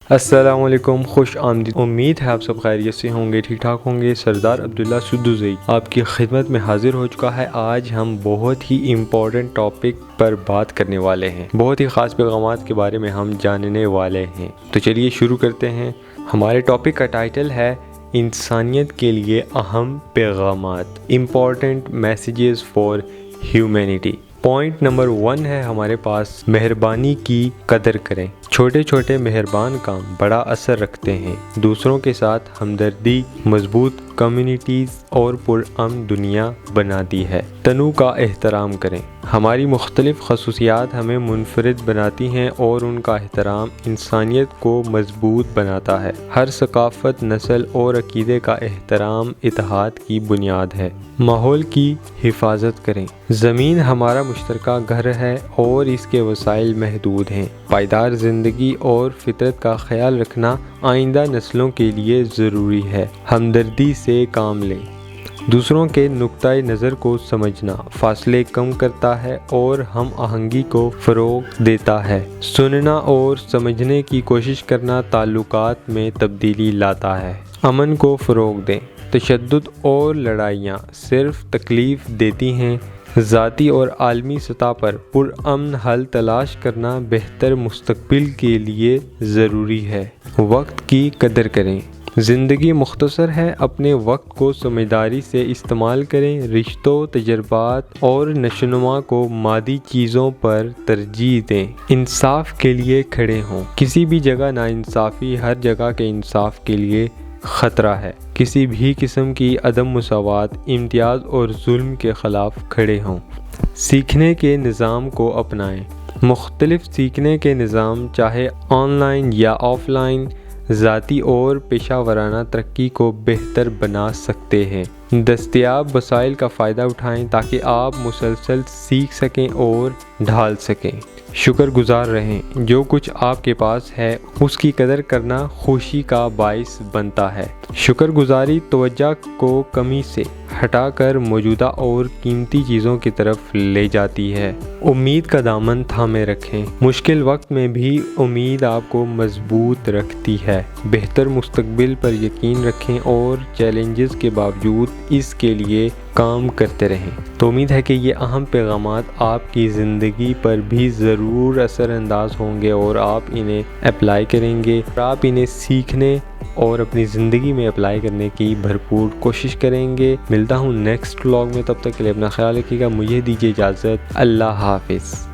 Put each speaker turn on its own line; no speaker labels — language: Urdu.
السلام علیکم، خوش آمدید۔ امید ہے آپ سب خیریت سے ہوں گے، ٹھیک ٹھاک ہوں گے۔ سردار عبداللہ سدوزئی آپ کی خدمت میں حاضر ہو چکا ہے۔ آج ہم بہت ہی امپورٹنٹ ٹاپک پر بات کرنے والے ہیں، بہت ہی خاص پیغامات کے بارے میں ہم جاننے والے ہیں۔ تو چلیے شروع کرتے ہیں۔ ہمارے ٹاپک کا ٹائٹل ہے انسانیت کے لیے اہم پیغامات، important messages for humanity. Point number 1 ہے ہمارے پاس، مہربانی کی قدر کریں۔ چھوٹے چھوٹے مہربان کام بڑا اثر رکھتے ہیں، دوسروں کے ساتھ ہمدردی مضبوط کمیونٹیز اور پرامن دنیا بناتی ہے۔ تنوع کا احترام کریں۔ ہماری مختلف خصوصیات ہمیں منفرد بناتی ہیں اور ان کا احترام انسانیت کو مضبوط بناتا ہے۔ ہر ثقافت، نسل اور عقیدے کا احترام اتحاد کی بنیاد ہے۔ ماحول کی حفاظت کریں۔ زمین ہمارا مشترکہ گھر ہے اور اس کے وسائل محدود ہیں۔ پائیدار زندگی اور فطرت کا خیال رکھنا آئندہ نسلوں کے لیے ضروری ہے۔ ہمدردی سے کام لیں۔ دوسروں کے نقطہ نظر کو سمجھنا فاصلے کم کرتا ہے اور ہم آہنگی کو فروغ دیتا ہے۔ سننا اور سمجھنے کی کوشش کرنا تعلقات میں تبدیلی لاتا ہے۔ امن کو فروغ دیں۔ تشدد اور لڑائیاں صرف تکلیف دیتی ہیں۔ ذاتی اور عالمی سطح پر پرامن حل تلاش کرنا بہتر مستقبل کے لیے ضروری ہے۔ وقت کی قدر کریں۔ زندگی مختصر ہے، اپنے وقت کو سمجھداری سے استعمال کریں۔ رشتوں، تجربات اور نشوونما کو مادی چیزوں پر ترجیح دیں۔ انصاف کے لیے کھڑے ہوں۔ کسی بھی جگہ ناانصافی ہر جگہ کے انصاف کے لیے خطرہ ہے۔ کسی بھی قسم کی عدم مساوات، امتیاز اور ظلم کے خلاف کھڑے ہوں۔ سیکھنے کے نظام کو اپنائیں۔ مختلف سیکھنے کے نظام چاہے آن لائن یا آف لائن ذاتی اور پیشہ ورانہ ترقی کو بہتر بنا سکتے ہیں۔ دستیاب وسائل کا فائدہ اٹھائیں تاکہ آپ مسلسل سیکھ سکیں اور ڈھال سکیں۔ شکر گزار رہیں۔ جو کچھ آپ کے پاس ہے اس کی قدر کرنا خوشی کا باعث بنتا ہے۔ شکر گزاری توجہ کو کمی سے ہٹا کر موجودہ اور قیمتی چیزوں کی طرف لے جاتی ہے۔ امید کا دامن تھامے رکھیں۔ مشکل وقت میں بھی امید آپ کو مضبوط رکھتی ہے۔ بہتر مستقبل پر یقین رکھیں اور چیلنجز کے باوجود اس کے لیے کام کرتے رہیں۔ تو امید ہے کہ یہ اہم پیغامات آپ کی زندگی پر بھی ضرور اثر انداز ہوں گے اور آپ انہیں اپلائی کریں گے اور آپ انہیں سیکھنے اور اپنی زندگی میں اپلائی کرنے کی بھرپور کوشش کریں گے۔ ملتا ہوں نیکسٹ ولاگ میں، تب تک کے لیے اپنا خیال رکھیے گا۔ مجھے دیجیے اجازت۔ اللہ حافظ۔